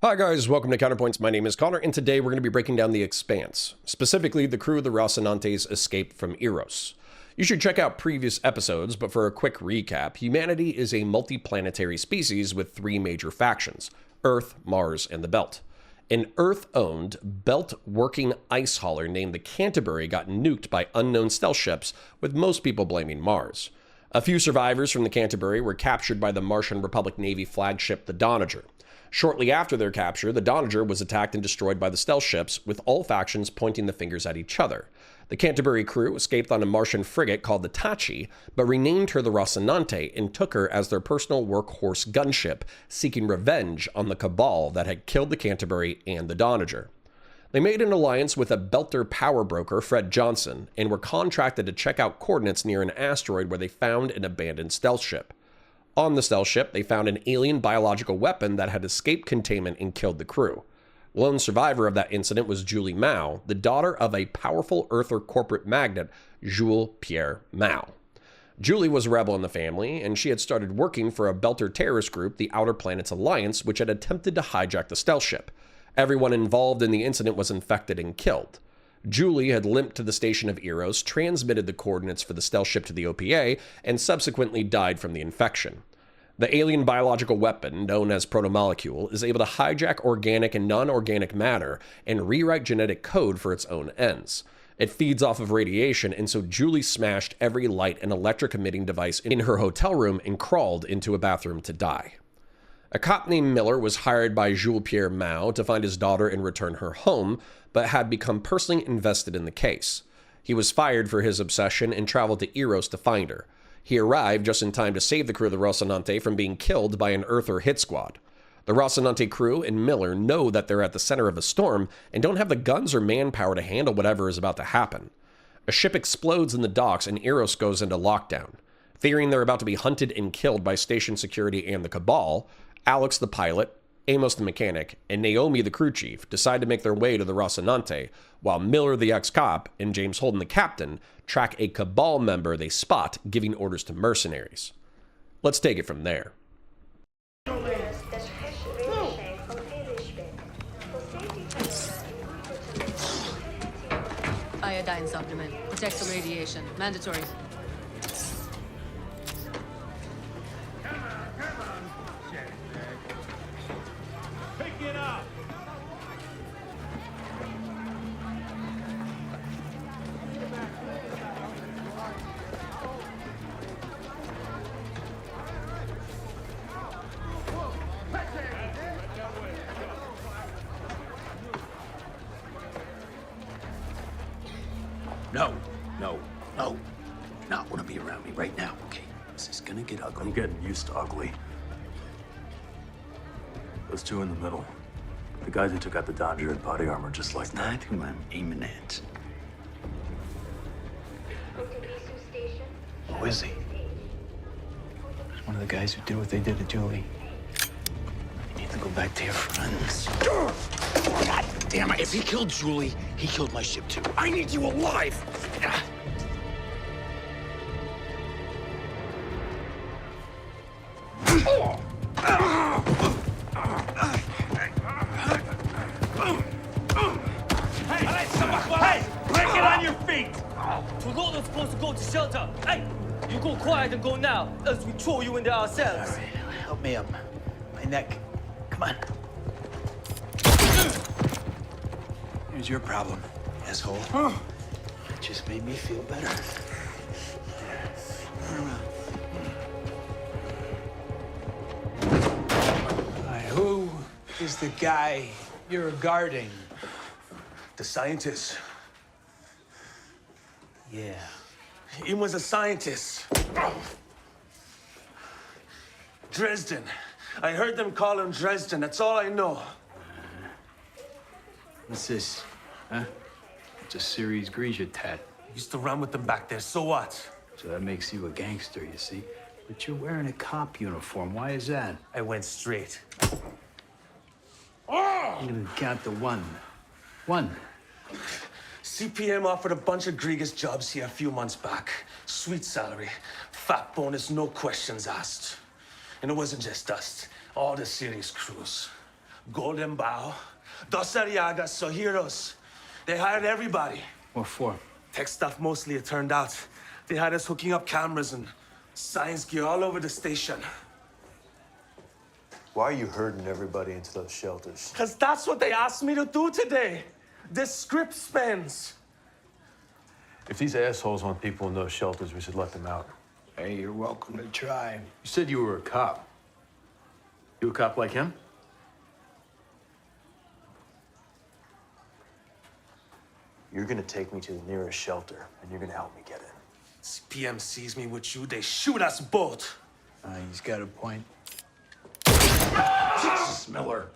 Hi guys, welcome to Counterpoints. My name is Connor, and today we're going to be breaking down the Expanse, specifically the crew of the Rocinante's escape from Eros. You should check out previous episodes, but for a quick recap, humanity is a multi-planetary species with three major factions: Earth, Mars, and the Belt. An Earth-owned, belt-working ice hauler named the Canterbury got nuked by unknown stealth ships, with most people blaming Mars. A few survivors from the Canterbury were captured by the Martian Republic Navy flagship, the Doniger. Shortly after their capture, the Doniger was attacked and destroyed by the stealth ships, with all factions pointing the fingers at each other. The Canterbury crew escaped on a Martian frigate called the Tachi, but renamed her the Rocinante and took her as their personal workhorse gunship, seeking revenge on the Cabal that had killed the Canterbury and the Doniger. They made an alliance with a Belter power broker, Fred Johnson, and were contracted to check out coordinates near an asteroid where they found an abandoned stealth ship. On the stealth ship, they found an alien biological weapon that had escaped containment and killed the crew. Lone survivor of that incident was Julie Mao, the daughter of a powerful Earther corporate magnate, Jules Pierre Mao. Julie was a rebel in the family, and she had started working for a Belter terrorist group, the Outer Planets Alliance, which had attempted to hijack the stealth ship. Everyone involved in the incident was infected and killed. Julie had limped to the station of Eros, transmitted the coordinates for the stealth ship to the OPA, and subsequently died from the infection. The alien biological weapon, known as protomolecule, is able to hijack organic and non-organic matter and rewrite genetic code for its own ends. It feeds off of radiation, and so Julie smashed every light and electric emitting device in her hotel room and crawled into a bathroom to die. A cop named Miller was hired by Jules Pierre Mao to find his daughter and return her home, but had become personally invested in the case. He was fired for his obsession and traveled to Eros to find her. He arrived just in time to save the crew of the Rocinante from being killed by an Earther hit squad. The Rocinante crew and Miller know that they're at the center of a storm and don't have the guns or manpower to handle whatever is about to happen. A ship explodes in the docks and Eros goes into lockdown. Fearing they're about to be hunted and killed by station security and the Cabal, Alex the pilot, Amos the mechanic, and Naomi the crew chief decide to make their way to the Rocinante, while Miller the ex-cop and James Holden the captain track a Cabal member they spot giving orders to mercenaries. Let's take it from there. Iodine supplement. Protects from radiation. Mandatory. Pick it up! No. Not want to be around me right now, okay? This is gonna get ugly. I'm getting used to ugly. Those two in the middle. The guys who took out the Dodger in body armor just like It's that. not who I'm aiming at. Who is he? One of the guys who did what they did to Julie. You need to go back to your friends. God damn it. If he killed Julie, he killed my ship too. I need you alive! Hey! Break it on your feet! We're supposed to go to shelter. Hey, you go quiet and go now, else we throw you in there ourselves. All right, help me up. My neck. Come on. Here's your problem, asshole. It just made me feel better. Turn around. Who is the guy you're guarding? The scientist. Yeah. He was a scientist. Dresden. I heard them call him Dresden. That's all I know. What's this? Huh? It's a Series Grisha tat. Used to run with them back there. So what? So that makes you a gangster, you see? But you're wearing a cop uniform. Why is that? I went straight. You didn't even count to one. One. CPM offered a bunch of Grigas jobs here a few months back. Sweet salary, fat bonus, no questions asked. And it wasn't just us, all the serious crews. Golden Bow, Dos Ariagas, Sohiros. They hired everybody. What for? Tech stuff mostly, it turned out. They had us hooking up cameras and science gear all over the station. Why are you herding everybody into those shelters? Because that's what they asked me to do today. This script spans. If these assholes want people in those shelters, we should let them out. Hey, you're welcome to try. You said you were a cop. You a cop like him? You're gonna take me to the nearest shelter, and you're gonna help me get in. CPM sees me with you, they shoot us both. He's got a point. Jesus, Miller.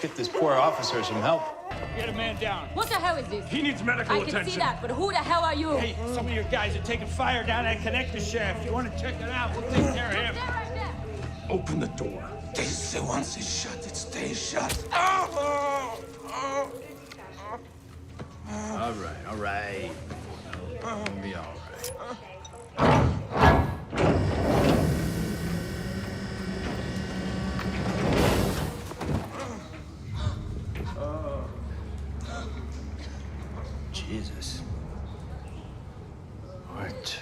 Get this poor officer some help. Get a man down. What the hell is this? He needs medical I attention. can see that, but who the hell are you? Hey, some of your guys are taking fire down that connector shaft. You want to check it out? We'll take care of him. There, right there. Open the door. They say once it's shut, it stays shut. All right. It'll be all right. Jesus. What?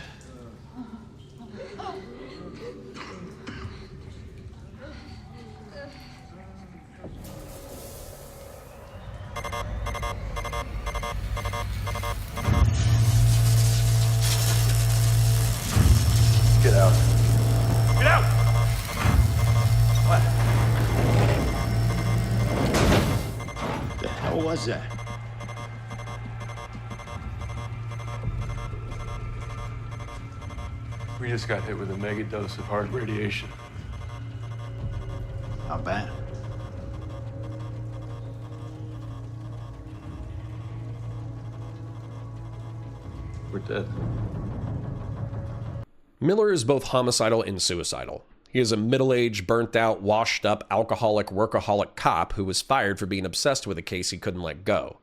Get out. Get out! What? The hell was that? We just got hit with a mega dose of hard radiation. How bad? We're dead. Miller is both homicidal and suicidal. He is a middle-aged, burnt-out, washed-up, alcoholic, workaholic cop who was fired for being obsessed with a case he couldn't let go.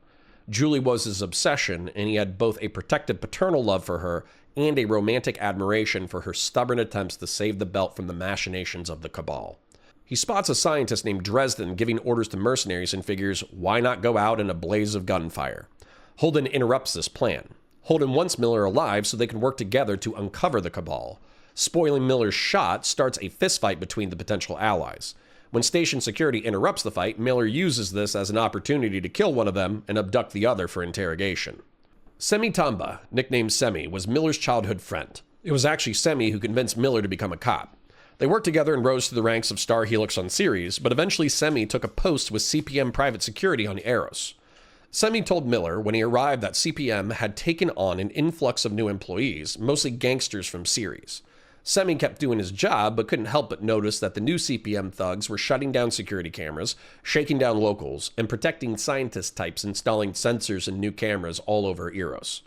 Julie was his obsession, and he had both a protective paternal love for her and a romantic admiration for her stubborn attempts to save the belt from the machinations of the Cabal. He spots a scientist named Dresden giving orders to mercenaries and figures, why not go out in a blaze of gunfire? Holden interrupts this plan. Holden wants Miller alive so they can work together to uncover the Cabal. Spoiling Miller's shot starts a fistfight between the potential allies. When station security interrupts the fight, Miller uses this as an opportunity to kill one of them and abduct the other for interrogation. Semi Tamba, nicknamed Semi, was Miller's childhood friend. It was actually Semi who convinced Miller to become a cop. They worked together and rose to the ranks of Star Helix on Ceres, but eventually Semi took a post with CPM Private Security on Eros. Semi told Miller when he arrived that CPM had taken on an influx of new employees, mostly gangsters from Ceres. Semi kept doing his job, but couldn't help but notice that the new CPM thugs were shutting down security cameras, shaking down locals, and protecting scientist types installing sensors and new cameras all over Eros.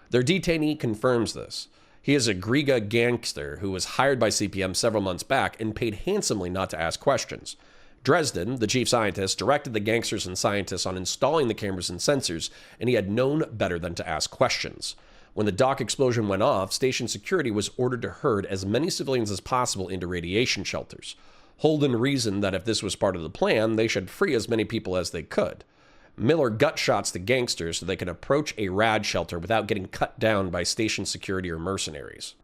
Their detainee confirms this. He is a Griga gangster who was hired by CPM several months back and paid handsomely not to ask questions. Dresden, the chief scientist, directed the gangsters and scientists on installing the cameras and sensors, and he had known better than to ask questions. When the dock explosion went off, station security was ordered to herd as many civilians as possible into radiation shelters. Holden reasoned that if this was part of the plan, they should free as many people as they could. Miller gutshots the gangsters so they can approach a rad shelter without getting cut down by station security or mercenaries.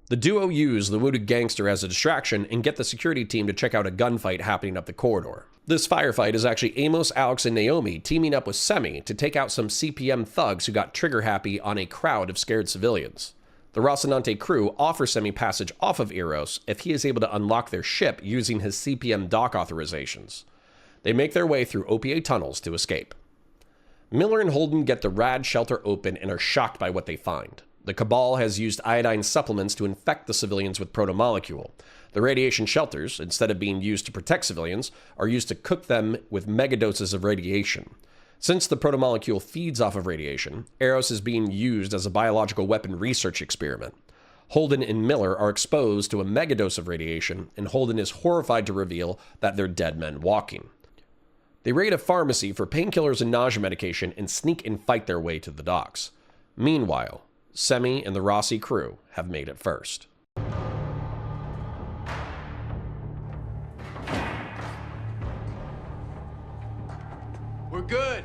The duo use the wounded gangster as a distraction and get the security team to check out a gunfight happening up the corridor. This firefight is actually Amos, Alex, and Naomi teaming up with Semi to take out some CPM thugs who got trigger-happy on a crowd of scared civilians. The Rocinante crew offer Semi passage off of Eros if he is able to unlock their ship using his CPM dock authorizations. They make their way through OPA tunnels to escape. Miller and Holden get the rad shelter open and are shocked by what they find. The Cabal has used iodine supplements to infect the civilians with protomolecule. The radiation shelters, instead of being used to protect civilians, are used to cook them with megadoses of radiation. Since the protomolecule feeds off of radiation, Eros is being used as a biological weapon research experiment. Holden and Miller are exposed to a megadose of radiation, and Holden is horrified to reveal that they're dead men walking. They raid a pharmacy for painkillers and nausea medication and sneak and fight their way to the docks. Meanwhile, Semi and the Rossi crew have made it first. good.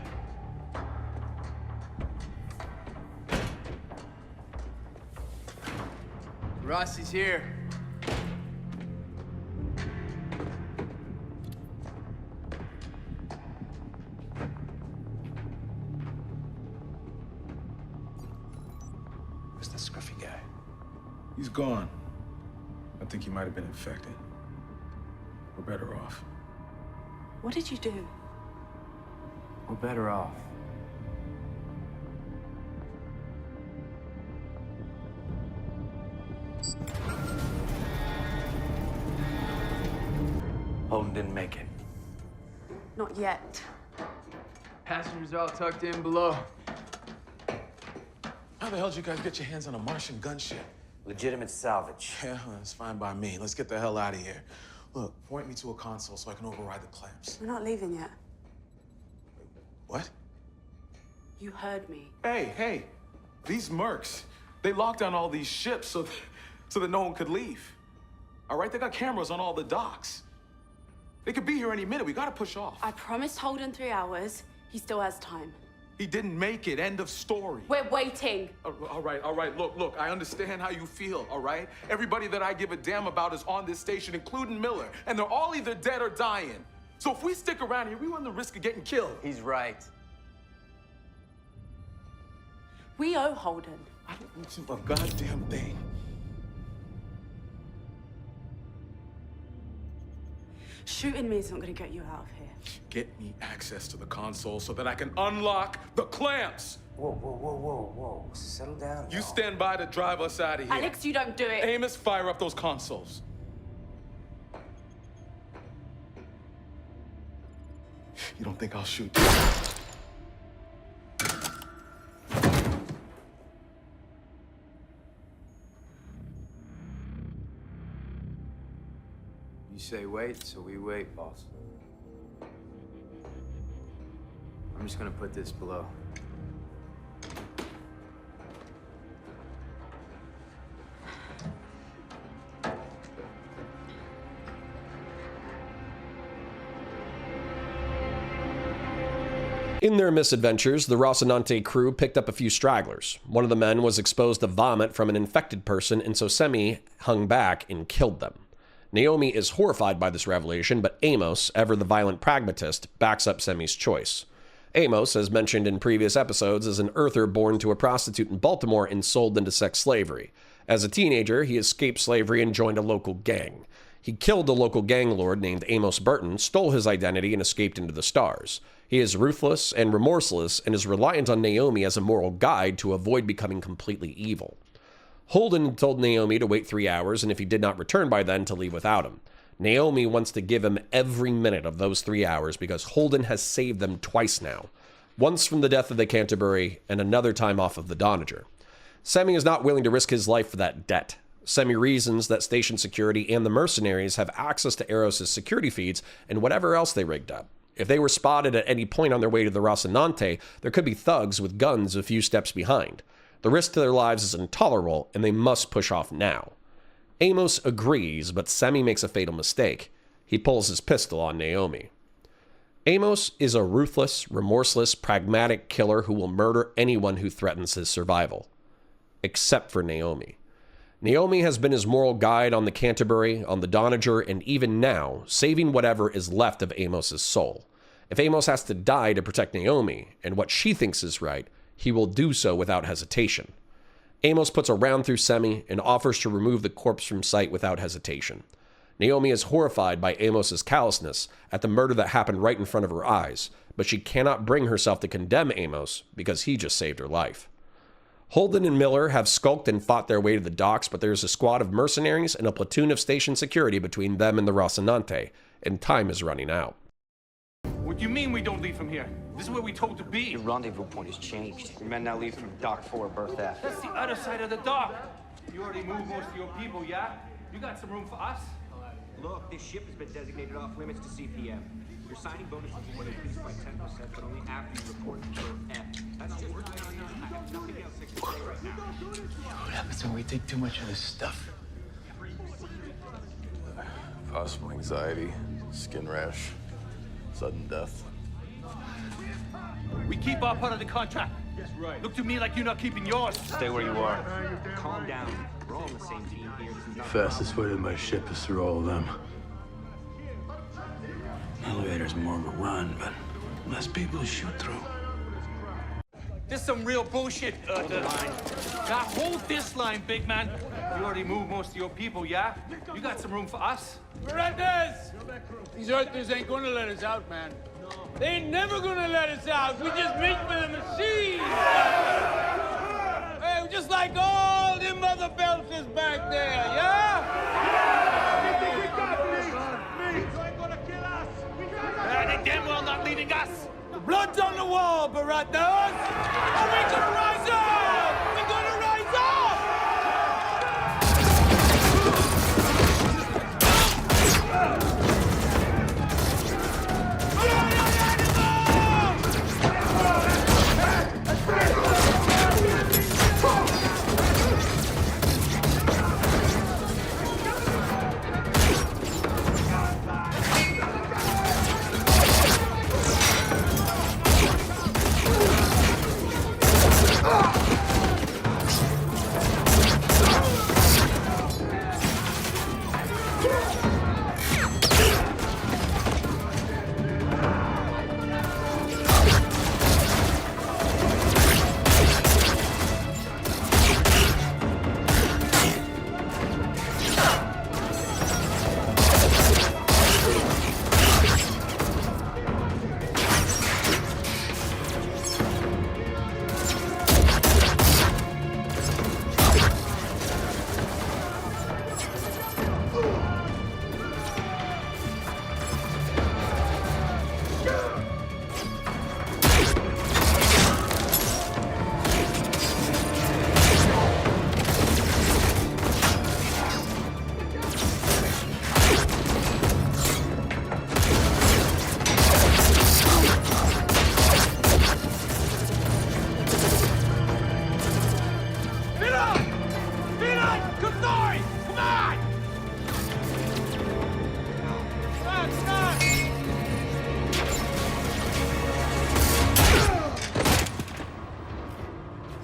Rossi's here. Who's the scruffy guy? He's gone. I think he might have been infected. We're better off. What did you do? We're better off. Holden didn't make it. Not yet. Passengers are all tucked in below. How the hell did you guys get your hands on a Martian gunship? Legitimate salvage. Yeah, that's fine by me. Let's get the hell out of here. Look, point me to a console so I can override the clamps. We're not leaving yet. What? You heard me. Hey, these mercs, they locked down all these ships so that no one could leave. All right, they got cameras on all the docks. They could be here any minute. We gotta push off. I promised Holden 3 hours. He still has time. He didn't make it. End of story. We're waiting. All right. Look, I understand how you feel, all right? Everybody that I give a damn about is on this station, including Miller, and they're all either dead or dying. So if we stick around here, we run the risk of getting killed. He's right. We owe Holden. I don't know a goddamn thing. Shooting me is not going to get you out of here. Get me access to the console so that I can unlock the clamps. Whoa. Settle down. You stand by to drive us out of here. Alex, you don't do it. Amos, fire up those consoles. You don't think I'll shoot you? You say wait, so we wait, boss. I'm just gonna put this below. In their misadventures, the Rocinante crew picked up a few stragglers. One of the men was exposed to vomit from an infected person, and so Semi hung back and killed them. Naomi is horrified by this revelation, but Amos, ever the violent pragmatist, backs up Semi's choice. Amos, as mentioned in previous episodes, is an Earther born to a prostitute in Baltimore and sold into sex slavery. As a teenager, he escaped slavery and joined a local gang. He killed a local gang lord named Amos Burton, stole his identity, and escaped into the stars. He is ruthless and remorseless and is reliant on Naomi as a moral guide to avoid becoming completely evil. Holden told Naomi to wait 3 hours, and if he did not return by then, to leave without him. Naomi wants to give him every minute of those 3 hours because Holden has saved them twice now. Once from the death of the Canterbury, and another time off of the Donager. Semi is not willing to risk his life for that debt. Semi reasons that station security and the mercenaries have access to Eros' security feeds and whatever else they rigged up. If they were spotted at any point on their way to the Rocinante, there could be thugs with guns a few steps behind. The risk to their lives is intolerable, and they must push off now. Amos agrees, but Semi makes a fatal mistake. He pulls his pistol on Naomi. Amos is a ruthless, remorseless, pragmatic killer who will murder anyone who threatens his survival. Except for Naomi. Naomi has been his moral guide on the Canterbury, on the Donager, and even now, saving whatever is left of Amos's soul. If Amos has to die to protect Naomi, and what she thinks is right, he will do so without hesitation. Amos puts a round through Semi and offers to remove the corpse from sight without hesitation. Naomi is horrified by Amos's callousness at the murder that happened right in front of her eyes, but she cannot bring herself to condemn Amos because he just saved her life. Holden and Miller have skulked and fought their way to the docks, but there's a squad of mercenaries and a platoon of station security between them and the Rocinante, and time is running out. What do you mean we don't leave from here? This is where we told to be. Your rendezvous point has changed. Your men now leave from Dock 4, Berth F. That's the other side of the dock. You already moved most of your people, yeah? You got some room for us? Look, this ship has been designated off limits to CPM. Your signing bonus will be increased by 10%, but only after you report to Berth F. That's just I have nothing else I can say right now. What happens when we take too much of this stuff? Possible anxiety, skin rash, sudden death. We keep our part of the contract. That's right. Look to me like you're not keeping yours. Stay where you are. Calm down. We're all on the same team here. This is The not fastest way to my ship is through all of them. Elevator's more of a run, but less people to shoot through. This is some real bullshit. Hold the line. Now hold this line, big man. You already moved most of your people, yeah? You got some room for us? Berendez! These Earthers ain't gonna let us out, man. They ain't never gonna let us out. We just meet for the machine. Hey, just like all them other belters back there, yeah? They damn well not leading us. The blood's on the wall, Berendez! Are we gonna rise up? We're gonna rise up!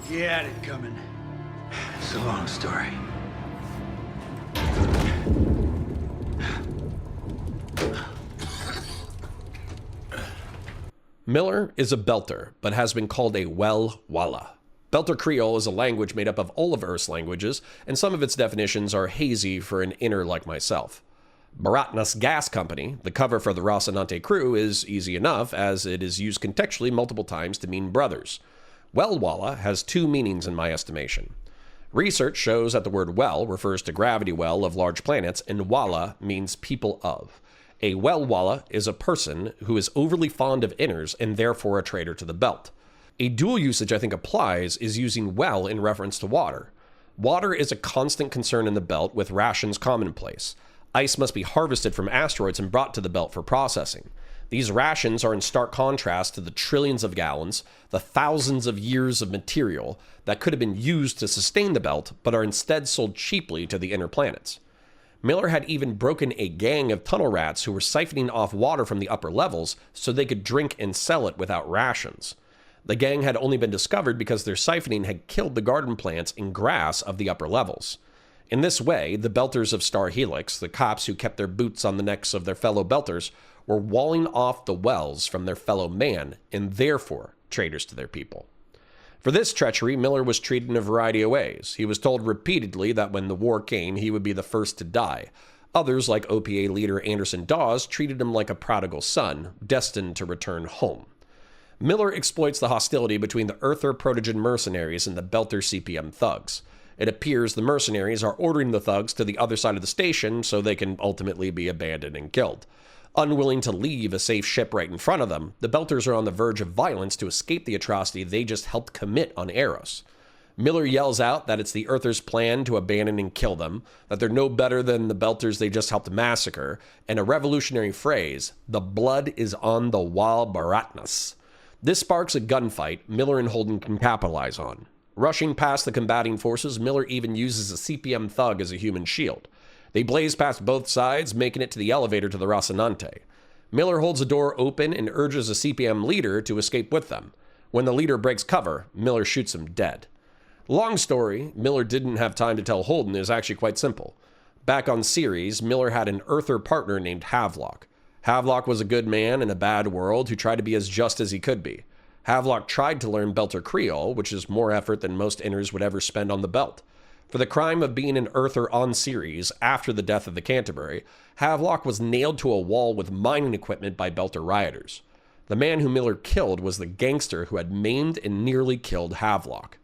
You had it coming. It's a long story. Miller is a Belter, but has been called a Well-Walla. Belter Creole is a language made up of all of Earth's languages, and some of its definitions are hazy for an inner like myself. Baratnas Gas Company, the cover for the Rocinante crew, is easy enough, as it is used contextually multiple times to mean brothers. Well-Walla has two meanings in my estimation. Research shows that the word well refers to gravity well of large planets, and Walla means people of. A Well-Walla is a person who is overly fond of inners and therefore a traitor to the belt. A dual usage I think applies is using well in reference to water. Water is a constant concern in the belt, with rations commonplace. Ice must be harvested from asteroids and brought to the belt for processing. These rations are in stark contrast to the trillions of gallons, the thousands of years of material that could have been used to sustain the belt, but are instead sold cheaply to the inner planets. Miller had even broken a gang of tunnel rats who were siphoning off water from the upper levels so they could drink and sell it without rations. The gang had only been discovered because their siphoning had killed the garden plants and grass of the upper levels. In this way, the Belters of Star Helix, the cops who kept their boots on the necks of their fellow Belters, were walling off the wells from their fellow man, and therefore traitors to their people. For this treachery, Miller was treated in a variety of ways. He was told repeatedly that when the war came, he would be the first to die. Others, like OPA leader Anderson Dawes, treated him like a prodigal son, destined to return home. Miller exploits the hostility between the Earther Protogen mercenaries and the Belter CPM thugs. It appears the mercenaries are ordering the thugs to the other side of the station so they can ultimately be abandoned and killed. Unwilling to leave a safe ship right in front of them, the Belters are on the verge of violence to escape the atrocity they just helped commit on Eros. Miller yells out that it's the Earthers' plan to abandon and kill them, that they're no better than the Belters they just helped massacre, and a revolutionary phrase, "The blood is on the Wal Baratnas." This sparks a gunfight Miller and Holden can capitalize on. Rushing past the combating forces, Miller even uses a CPM thug as a human shield. They blaze past both sides, making it to the elevator to the Rocinante. Miller holds the door open and urges a CPM leader to escape with them. When the leader breaks cover, Miller shoots him dead. Long story, Miller didn't have time to tell Holden, is actually quite simple. Back on Ceres, Miller had an Earther partner named Havelock. Havelock was a good man in a bad world who tried to be as just as he could be. Havelock tried to learn Belter Creole, which is more effort than most Inners would ever spend on the belt. For the crime of being an Earther on Ceres after the death of the Canterbury, Havelock was nailed to a wall with mining equipment by Belter rioters. The man who Miller killed was the gangster who had maimed and nearly killed Havelock.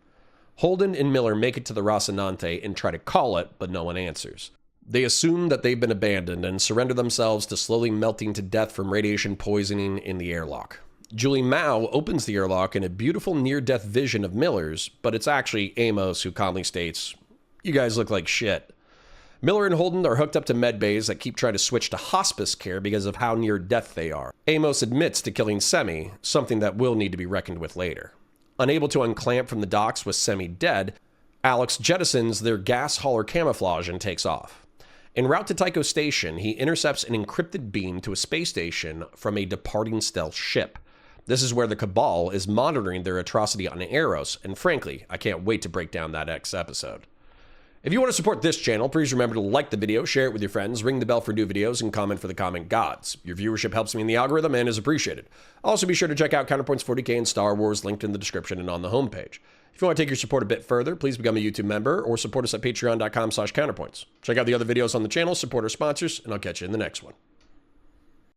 Holden and Miller make it to the Rocinante and try to call it, but no one answers. They assume that they've been abandoned and surrender themselves to slowly melting to death from radiation poisoning in the airlock. Julie Mao opens the airlock in a beautiful near-death vision of Miller's, but it's actually Amos who calmly states, "You guys look like shit." Miller and Holden are hooked up to med bays that keep trying to switch to hospice care because of how near death they are. Amos admits to killing Semi, something that will need to be reckoned with later. Unable to unclamp from the docks with Semi dead, Alex jettisons their gas hauler camouflage and takes off. En route to Tycho Station, he intercepts an encrypted beam to a space station from a departing stealth ship. This is where the Cabal is monitoring their atrocity on Eros, and frankly, I can't wait to break down that next episode. If you want to support this channel, please remember to like the video, share it with your friends, ring the bell for new videos, and comment for the comment gods. Your viewership helps me in the algorithm and is appreciated. Also, be sure to check out Counterpoints 40K and Star Wars, linked in the description and on the homepage. If you want to take your support a bit further, please become a YouTube member or support us at patreon.com/counterpoints. Check out the other videos on the channel, support our sponsors, and I'll catch you in the next one.